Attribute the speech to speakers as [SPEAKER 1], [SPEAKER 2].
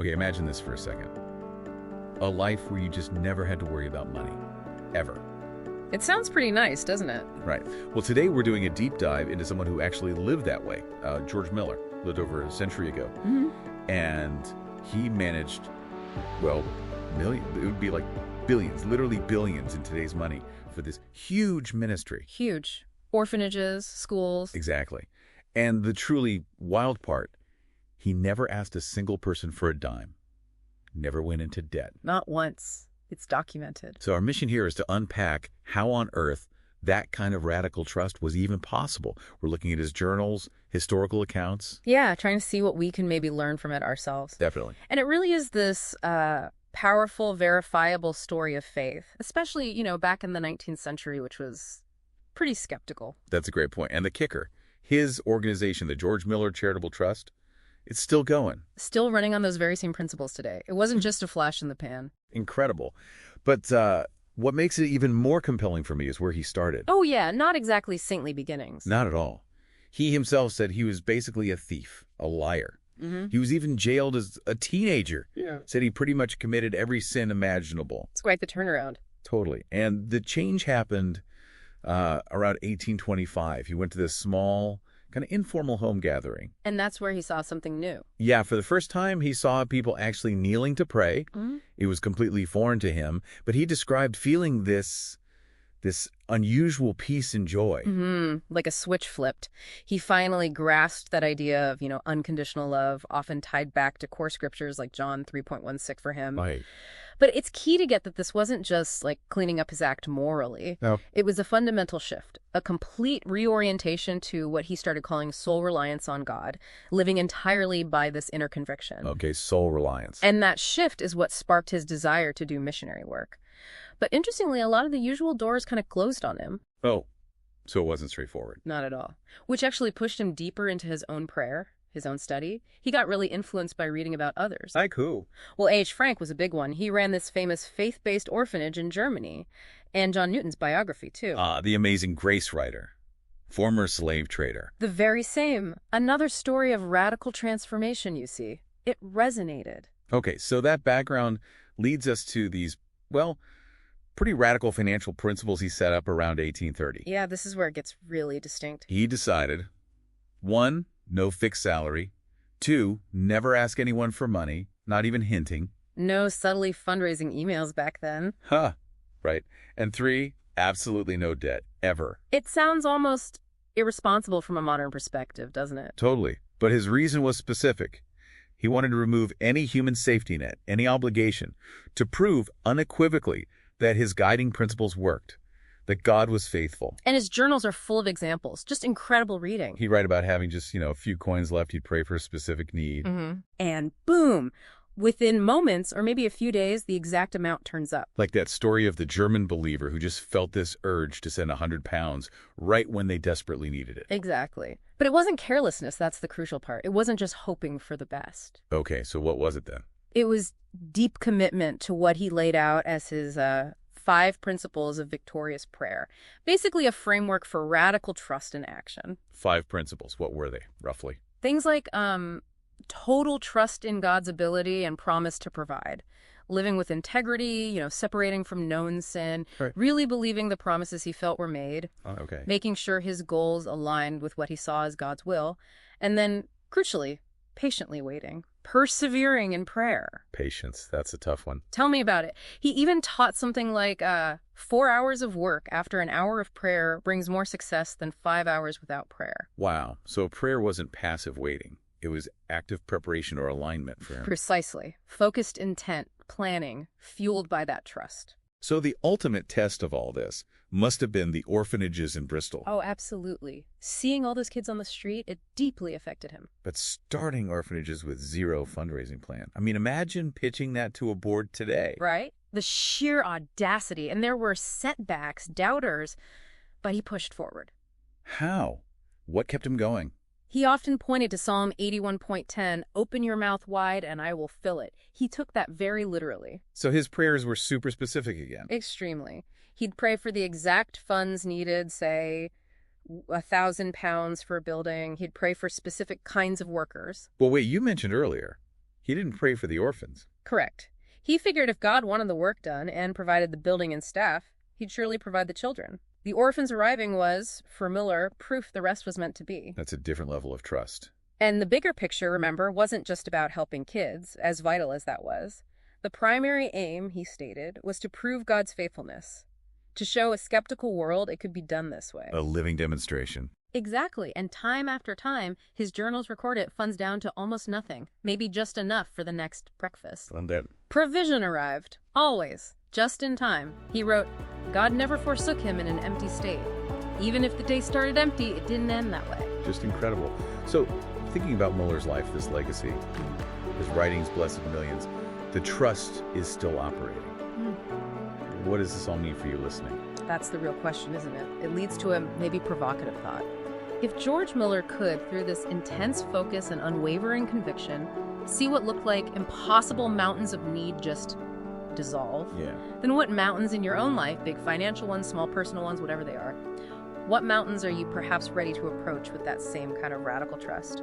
[SPEAKER 1] Okay, imagine this for a second. A life where you just never had to worry about money. Ever.
[SPEAKER 2] It sounds pretty nice, doesn't it?
[SPEAKER 1] Right. Well, today we're doing a deep dive into someone who actually lived that way. George Miller lived over a century ago. And he managed, well, it would be like billions, literally billions in today's money for this huge ministry.
[SPEAKER 2] Huge. Orphanages, schools.
[SPEAKER 1] Exactly. And the truly wild part, he never asked a single person for a dime. Never went into debt.
[SPEAKER 2] Not once. It's documented.
[SPEAKER 1] So our mission here is to unpack how on earth that kind of radical trust was even possible. We're looking at his journals, historical accounts.
[SPEAKER 2] Yeah, trying to see what we can maybe learn from it ourselves.
[SPEAKER 1] Definitely.
[SPEAKER 2] And it really is this powerful, verifiable story of faith, especially, back in the 19th century, which was pretty skeptical.
[SPEAKER 1] That's a great point. And the kicker, his organization, the George Miller Charitable Trust, it's still going.
[SPEAKER 2] Still running on those very same principles today. It wasn't just a flash in the pan.
[SPEAKER 1] Incredible. But what makes it even more compelling for me is where he started.
[SPEAKER 2] Oh, yeah. Not exactly saintly beginnings.
[SPEAKER 1] Not at all. He himself said he was basically a thief, a liar. He was even jailed as a teenager. Yeah. Said he pretty much committed every sin imaginable.
[SPEAKER 2] It's quite the turnaround.
[SPEAKER 1] Totally. And the change happened around 1825. He went to this small, kind of informal home gathering.
[SPEAKER 2] And that's where he saw something new.
[SPEAKER 1] Yeah, for the first time, he saw people actually kneeling to pray. It was completely foreign to him, but he described feeling this unusual peace and joy.
[SPEAKER 2] Like a switch flipped. He finally grasped that idea of, unconditional love, often tied back to core scriptures like John 3.16 for him.
[SPEAKER 1] Right.
[SPEAKER 2] But it's key to get that this wasn't just like cleaning up his act morally.
[SPEAKER 1] No.
[SPEAKER 2] It was a fundamental shift, a complete reorientation to what he started calling soul reliance on God, living entirely by this inner conviction.
[SPEAKER 1] Okay, soul reliance.
[SPEAKER 2] And that shift is what sparked his desire to do missionary work. But interestingly, a lot of the usual doors kind of closed on him.
[SPEAKER 1] Oh, so it wasn't straightforward.
[SPEAKER 2] Not at all. Which actually pushed him deeper into his own prayer, his own study. He got really influenced by reading about others.
[SPEAKER 1] Like who?
[SPEAKER 2] Well, H. Frank was a big one. He ran this famous faith-based orphanage in Germany. And John Newton's biography, too.
[SPEAKER 1] The Amazing Grace writer. Former slave trader.
[SPEAKER 2] The very same. Another story of radical transformation, you see. It resonated.
[SPEAKER 1] Okay, so that background leads us to these, well, pretty radical financial principles he set up around 1830.
[SPEAKER 2] Yeah, this is where it gets really distinct.
[SPEAKER 1] He decided, 1, no fixed salary. 2, never ask anyone for money, not even hinting.
[SPEAKER 2] No subtly fundraising emails back then.
[SPEAKER 1] Right. And 3, absolutely no debt, ever.
[SPEAKER 2] It sounds almost irresponsible from a modern perspective, doesn't it?
[SPEAKER 1] Totally. But his reason was specific. He wanted to remove any human safety net, any obligation, to prove unequivocally that his guiding principles worked, that God was faithful.
[SPEAKER 2] And his journals are full of examples, just incredible reading.
[SPEAKER 1] He'd write about having just, a few coins left. He'd pray for a specific need.
[SPEAKER 2] And boom, within moments or maybe a few days, the exact amount turns up.
[SPEAKER 1] Like that story of the German believer who just felt this urge to send £100 right when they desperately needed it.
[SPEAKER 2] Exactly. But it wasn't carelessness, that's the crucial part. It wasn't just hoping for the best.
[SPEAKER 1] Okay, so what was it then?
[SPEAKER 2] It was deep commitment to what he laid out as his 5 principles of victorious prayer. Basically a framework for radical trust in action.
[SPEAKER 1] 5 principles. What were they, roughly?
[SPEAKER 2] Things like total trust in God's ability and promise to provide. Living with integrity, separating from known sin. Right. Really believing the promises he felt were made.
[SPEAKER 1] Okay.
[SPEAKER 2] Making sure his goals aligned with what he saw as God's will. And then, crucially, patiently waiting. Persevering in prayer.
[SPEAKER 1] Patience. That's a tough one.
[SPEAKER 2] Tell me about it. He even taught something like 4 hours of work after an hour of prayer brings more success than 5 hours without prayer.
[SPEAKER 1] Wow. So prayer wasn't passive waiting. It was active preparation or alignment for him.
[SPEAKER 2] Precisely. Focused intent, planning, fueled by that trust.
[SPEAKER 1] So the ultimate test of all this must have been the orphanages in Bristol.
[SPEAKER 2] Oh, absolutely. Seeing all those kids on the street, it deeply affected him.
[SPEAKER 1] But starting orphanages with 0 fundraising plan. I mean, imagine pitching that to a board today.
[SPEAKER 2] Right? The sheer audacity. And there were setbacks, doubters, but he pushed forward.
[SPEAKER 1] How? What kept him going?
[SPEAKER 2] He often pointed to Psalm 81.10, open your mouth wide and I will fill it. He took that very literally.
[SPEAKER 1] So his prayers were super specific again.
[SPEAKER 2] Extremely. He'd pray for the exact funds needed, say, £1,000 for a building. He'd pray for specific kinds of workers.
[SPEAKER 1] Well, wait, you mentioned earlier He didn't pray for the orphans.
[SPEAKER 2] Correct. He figured if God wanted the work done and provided the building and staff, he'd surely provide the children. The orphans arriving was, for Muller, proof the rest was meant to be.
[SPEAKER 1] That's a different level of trust.
[SPEAKER 2] And the bigger picture, remember, wasn't just about helping kids, as vital as that was. The primary aim, he stated, was to prove God's faithfulness, to show a skeptical world it could be done this way.
[SPEAKER 1] A living demonstration.
[SPEAKER 2] Exactly, and time after time, his journals record it funds down to almost nothing, maybe just enough for the next breakfast.
[SPEAKER 1] And then
[SPEAKER 2] Provision arrived, always, just in time. He wrote, God never forsook him in an empty state. Even if the day started empty, it didn't end that way.
[SPEAKER 1] just incredible. So, thinking about Muller's life, this legacy, his writings blessed millions, the trust is still operating. What does this all mean for you listening?
[SPEAKER 2] That's the real question, isn't it? It leads to a maybe provocative thought. If George Muller could, through this intense focus and unwavering conviction, see what looked like impossible mountains of need just dissolve, then what mountains in your own life, big financial ones, small personal ones, whatever they are, what mountains are you perhaps ready to approach with that same kind of radical trust?